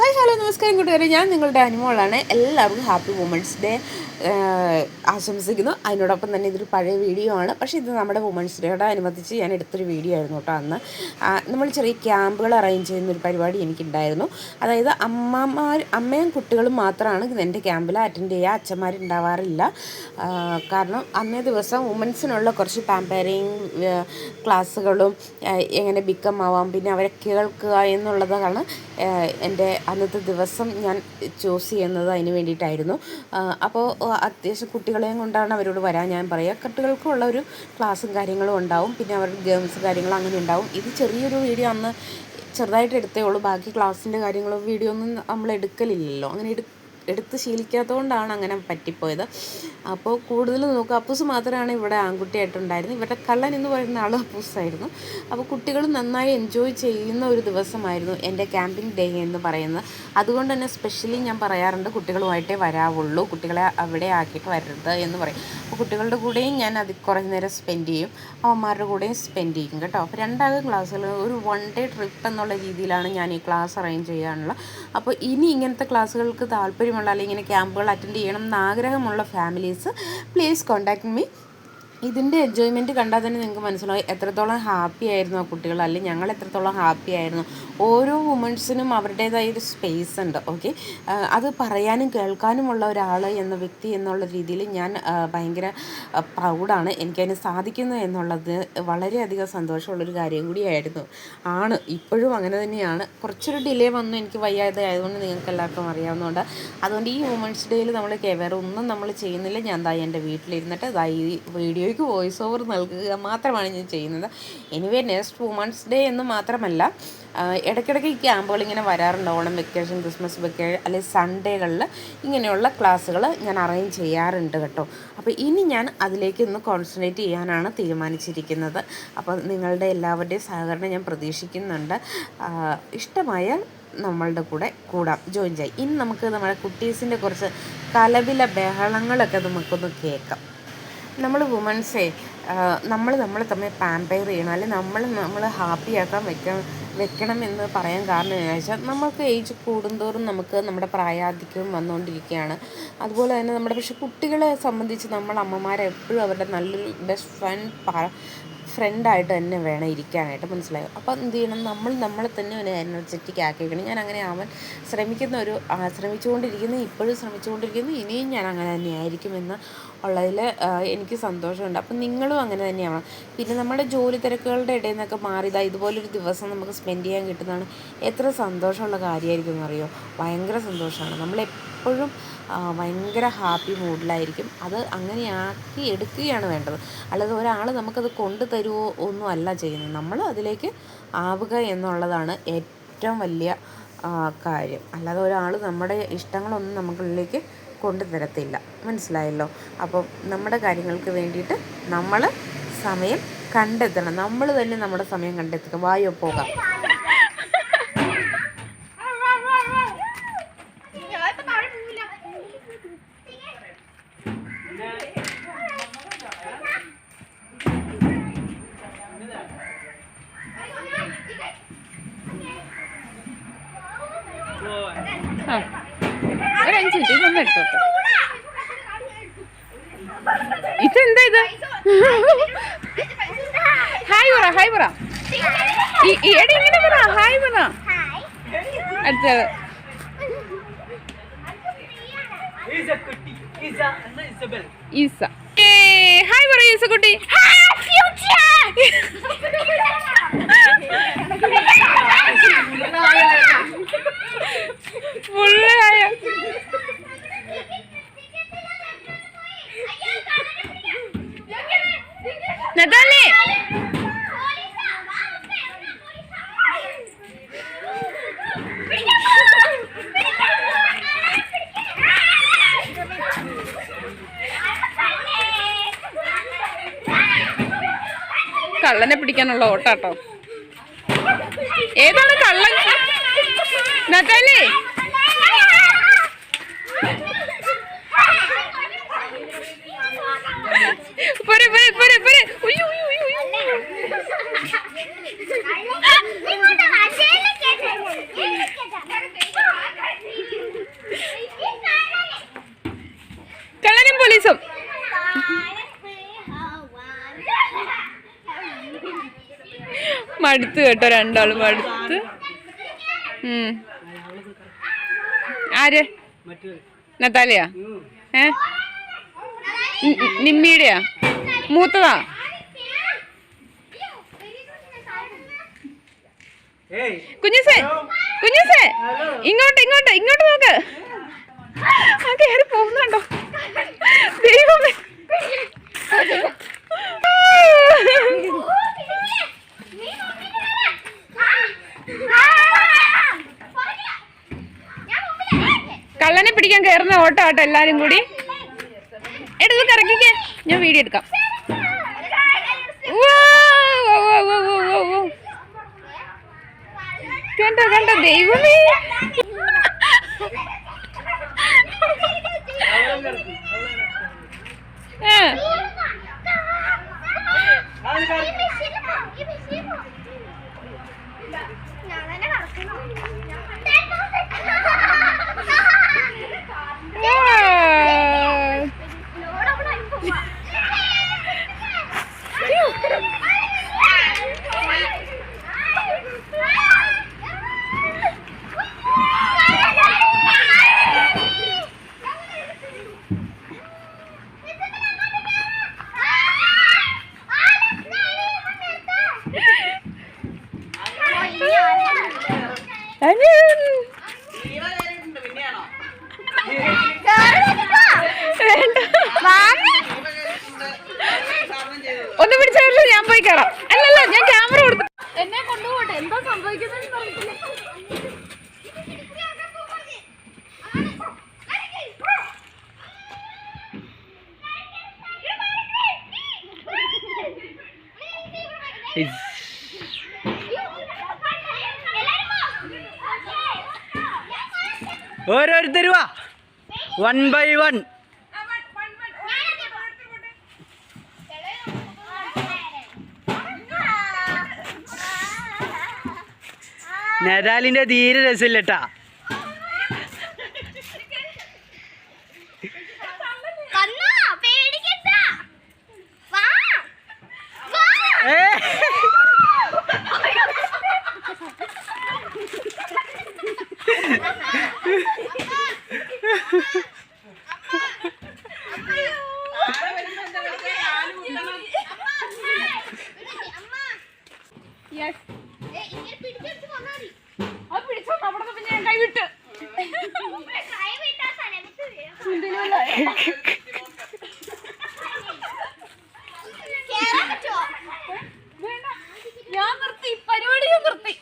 Hi hello നമസ്കാരം കൂട്ടുകാരെ, ഞാൻ നിങ്ങളുടെ അനുമോളാണ്. എല്ലാവർക്കും ഹാപ്പി വുമൻസ് ഡേ ആശംസിക്കുന്നു. അതിനോടൊപ്പം തന്നെ ഇതൊരു പഴയ വീഡിയോ ആണ്, പക്ഷേ ഇത് നമ്മുടെ വുമൻസ് ഡേയോട് അനുബന്ധിച്ച് ഞാൻ എടുത്തൊരു വീഡിയോ ആയിരുന്നു കേട്ടോ. അന്ന് നമ്മൾ ചെറിയ ക്യാമ്പുകൾ അറേഞ്ച് ചെയ്യുന്നൊരു പരിപാടി എനിക്കുണ്ടായിരുന്നു. അതായത് അമ്മയും കുട്ടികളും മാത്രമാണ് എൻ്റെ ക്യാമ്പിൽ അറ്റൻഡ് ചെയ്യുക. അച്ഛന്മാരുണ്ടാവാറില്ല. കാരണം അന്നേ ദിവസം വുമൻസിനുള്ള കുറച്ച് പാമ്പറിങ് ക്ലാസ്സുകളും എങ്ങനെ ബിക്കം ആവാം, പിന്നെ അവരെ കേൾക്കുക എന്നുള്ളതാണ് എൻ്റെ അന്നത്തെ ദിവസം ഞാൻ ചൂസ് ചെയ്യുന്നത്. അതിന് വേണ്ടിയിട്ടായിരുന്നു. അപ്പോൾ അത്യാവശ്യം കുട്ടികളെയും കൊണ്ടാണ് അവരോട് വരാൻ ഞാൻ പറയുക. കുട്ടികൾക്കുള്ള ഒരു ക്ലാസ്സും കാര്യങ്ങളും ഉണ്ടാവും, പിന്നെ അവരുടെ ഗെയിംസ് കാര്യങ്ങളും അങ്ങനെ ഉണ്ടാവും. ഇത് ചെറിയൊരു വീഡിയോ അന്ന് ചെറുതായിട്ട് എടുത്തേ ഉള്ളൂ. ബാക്കി ക്ലാസ്സിൻ്റെ കാര്യങ്ങളും വീഡിയോ ഒന്നും നമ്മൾ എടുക്കലില്ലല്ലോ. അങ്ങനെ എടുത്ത് ശീലിക്കാത്തതുകൊണ്ടാണ് അങ്ങനെ പറ്റിപ്പോയത്. അപ്പോൾ കൂടുതൽ നോക്കുക, അപ്പൂസ് മാത്രമാണ് ഇവിടെ ആൺകുട്ടിയായിട്ടുണ്ടായിരുന്നത്. ഇവരുടെ കള്ളൻ എന്ന് പറയുന്ന ആൾ അപ്പൂസായിരുന്നു. അപ്പോൾ കുട്ടികൾ നന്നായി എൻജോയ് ചെയ്യുന്ന ഒരു ദിവസമായിരുന്നു എൻ്റെ ക്യാമ്പിംഗ് ഡേ എന്ന് പറയുന്നത്. അതുകൊണ്ട് തന്നെ സ്പെഷ്യലി ഞാൻ പറയാറുണ്ട്, കുട്ടികളുമായിട്ടേ വരാവുള്ളൂ, കുട്ടികളെ അവിടെ ആക്കിയിട്ട് വരരുത് എന്ന് പറയും. അപ്പോൾ കുട്ടികളുടെ കൂടെയും ഞാൻ അത് കുറേ നേരം സ്പെൻഡ് ചെയ്യും, അവന്മാരുടെ കൂടെയും സ്പെൻഡ് ചെയ്യും കേട്ടോ. അപ്പോൾ രണ്ടാമത് ക്ലാസ്സുകൾ ഒരു 1 ഡേ ട്രിപ്പ് എന്നുള്ള രീതിയിലാണ് ഞാൻ ഈ ക്ലാസ് അറേഞ്ച് ചെയ്യാനുള്ളത്. അപ്പോൾ ഇനി ഇങ്ങനത്തെ ക്ലാസ്സുകൾക്ക് താല്പര്യമുള്ള അല്ലെങ്കിൽ ഇങ്ങനെ ക്യാമ്പുകൾ അറ്റൻഡ് ചെയ്യണം എന്ന് ആഗ്രഹമുള്ള ഫാമിലീസ് പ്ലീസ് കോൺടാക്ട് മീ. ഇതിൻ്റെ എൻജോയ്മെൻറ്റ് കണ്ടാൽ തന്നെ നിങ്ങൾക്ക് മനസ്സിലാവും എത്രത്തോളം ഹാപ്പി ആയിരുന്നു ആ കുട്ടികൾ, അല്ലെങ്കിൽ ഞങ്ങൾ എത്രത്തോളം ഹാപ്പി ആയിരുന്നു. ഓരോ വുമൻസിനും അവരുടേതായ ഒരു സ്പേസ് ഉണ്ട്. ഓക്കെ, അത് പറയാനും കേൾക്കാനുമുള്ള ഒരാൾ എന്ന വ്യക്തി എന്നുള്ള രീതിയിൽ ഞാൻ ഭയങ്കര പ്രൗഡാണ്. എനിക്കതിന് സാധിക്കുന്നു എന്നുള്ളത് വളരെയധികം സന്തോഷമുള്ളൊരു കാര്യം കൂടിയായിരുന്നു. ഇപ്പോഴും അങ്ങനെ തന്നെയാണ്. കുറച്ചൊരു ഡിലേ വന്നു, എനിക്ക് വയ്യാതെ ആയതുകൊണ്ട് നിങ്ങൾക്ക് എല്ലാവർക്കും അറിയാവുന്നതുകൊണ്ട്. അതുകൊണ്ട് ഈ വുമൻസ് ഡേയിൽ നമ്മൾ വേറെ ഒന്നും നമ്മൾ ചെയ്യുന്നില്ല. ഞാൻ എൻ്റെ വീട്ടിലിരുന്നിട്ട് ഈ വീഡിയോ വോയിസ് ഓവർ നൽകുക മാത്രമാണ് ഞാൻ ചെയ്യുന്നത്. എനിവേ നെക്സ്റ്റ് വുമൻസ് ഡേ എന്ന് മാത്രമല്ല, ഇടയ്ക്കിടയ്ക്ക് ഈ ക്യാമ്പുകൾ ഇങ്ങനെ വരാറുണ്ട്. ഓണം വെക്കേഷൻ, ക്രിസ്മസ് വെക്കേഷൻ, അല്ലെങ്കിൽ സൺഡേകളിൽ ഇങ്ങനെയുള്ള ക്ലാസ്സുകൾ ഞാൻ അറേഞ്ച് ചെയ്യാറുണ്ട് കേട്ടോ. അപ്പോൾ ഇനി ഞാൻ അതിലേക്ക് ഒന്ന് കോൺസെൻട്രേറ്റ് ചെയ്യാനാണ് തീരുമാനിച്ചിരിക്കുന്നത്. അപ്പോൾ നിങ്ങളുടെ എല്ലാവരുടെയും സഹകരണം ഞാൻ പ്രതീക്ഷിക്കുന്നുണ്ട്. ഇഷ്ടമായാൽ നമ്മളുടെ കൂടെ ജോയിൻ ചെയ്യാം. ഇനി നമുക്ക് നമ്മുടെ കുട്ടീസിൻ്റെ കുറച്ച് കലപില ബഹളങ്ങളൊക്കെ നമുക്കൊന്ന് കേൾക്കാം. നമ്മൾ വുമൻസേ നമ്മൾ തമ്മിൽ പാമ്പയർ ചെയ്യണം, അല്ലെങ്കിൽ നമ്മൾ ഹാപ്പിയാക്കാൻ വെക്കണം എന്ന് പറയാൻ കാരണം എന്താണെന്ന് വെച്ചാൽ, നമുക്ക് ഏജ് കൂടുന്തോറും നമുക്ക് നമ്മുടെ പ്രായാധിക്യം വന്നുകൊണ്ടിരിക്കുകയാണ്. അതുപോലെ തന്നെ പക്ഷേ കുട്ടികളെ സംബന്ധിച്ച് നമ്മൾ അമ്മമാരെപ്പോഴും അവരുടെ നല്ലൊരു ബെസ്റ്റ് ഫ്രണ്ടായിട്ട് തന്നെ വേണം ഇരിക്കാനായിട്ട്, മനസ്സിലായോ? അപ്പോൾ എന്ത് ചെയ്യണം, നമ്മളെ തന്നെ ഒരു എനർജറ്റിക് ആക്കിയിരിക്കണം. ഞാൻ അങ്ങനെ ആവാൻ ശ്രമിച്ചുകൊണ്ടിരിക്കുന്നു, ഇപ്പോഴും ശ്രമിച്ചുകൊണ്ടിരിക്കുന്നു, ഇനിയും ഞാൻ അങ്ങനെ തന്നെ ആയിരിക്കുമെന്ന് ഉള്ളതിൽ എനിക്ക് സന്തോഷമുണ്ട്. അപ്പം നിങ്ങളും അങ്ങനെ തന്നെയാണ്. പിന്നെ നമ്മുടെ ജോലി തിരക്കുകളുടെ ഇടയിൽ നിന്നൊക്കെ മാറിയതാ ഇതുപോലൊരു ദിവസം നമുക്ക് സ്പെൻഡ് ചെയ്യാൻ കിട്ടുന്നതാണ് എത്ര സന്തോഷമുള്ള കാര്യമായിരിക്കും എന്നറിയോ? ഭയങ്കര സന്തോഷമാണ്. നമ്മളെപ്പോഴും ഭയങ്കര ഹാപ്പി മൂഡിലായിരിക്കും. അത് അങ്ങനെ ആക്കി എടുക്കുകയാണ് വേണ്ടത്. അല്ലാതെ ഒരാൾ നമുക്കത് കൊണ്ടു തരുമോ ഒന്നും അല്ല ചെയ്യുന്നത്. നമ്മൾ അതിലേക്ക് ആവുക എന്നുള്ളതാണ് ഏറ്റവും വലിയ കാര്യം. അല്ലാതെ ഒരാൾ നമ്മുടെ ഇഷ്ടങ്ങളൊന്നും നമുക്കുള്ളിലേക്ക് കൊണ്ടു തരത്തില്ല, മനസ്സിലായല്ലോ? അപ്പം നമ്മുടെ കാര്യങ്ങൾക്ക് വേണ്ടിയിട്ട് നമ്മൾ സമയം കണ്ടെത്തണം. നമ്മൾ തന്നെ നമ്മുടെ സമയം കണ്ടെത്തുക. വായോ പോകാം. ഒരു 5 മിനിറ്റ് ഇതൊന്നും എടുത്തോട്ടെ. ഇതെന്താ ഇത്? ഹായ് പറ എടി ഇങ്ങനെ പറ, ഹായ് പറ. അടുത്തത് ഈസ. ഹായ് പറ ഈസ കുട്ടി. നതാലി കള്ളനെ പിടിക്കാനുള്ള ഓട്ടാട്ടോ. ഏതാണ് കള്ളൻ? നതാലി മടുത്ത് കേട്ടോ, രണ്ടാളും മടുത്ത്. ആര്? നത്താലിയാ? നിമ്മിയുടെയാ? മൂത്തതാ? കുഞ്ഞുസേ, കുഞ്ഞുസേ, ഇങ്ങോട്ട് ഇങ്ങോട്ട് ഇങ്ങോട്ട് നോക്ക്. ആ കയറി പോകുന്നുണ്ടോ? ദൈവമേ. കള്ളനെ പിടിക്കാൻ കയറുന്ന ഓട്ടോ ആട്ടോ എല്ലാരും കൂടി. എടുത്ത് കറക്കിക്കേ, ഞാൻ വീഡിയോ എടുക്കാം. കണ്ടോ കണ്ടോ, ദൈവമേ. ഒന്ന് പിടിച്ചോ, ഞാൻ പോയി കയറാം. അല്ലല്ല, ഞാൻ ക്യാമറ കൊടുത്തു. എന്നെ കൊണ്ടുപോട്ടെ, എന്താ സംഭവിക്കുന്നത്? ഓരോരുത്തരും 1 by 1. നദാലിന്റെ തീരെ രസമില്ലട്ടാ. ഞാൻ നിർത്തി പരിപാടി, ഞാൻ നിർത്തി.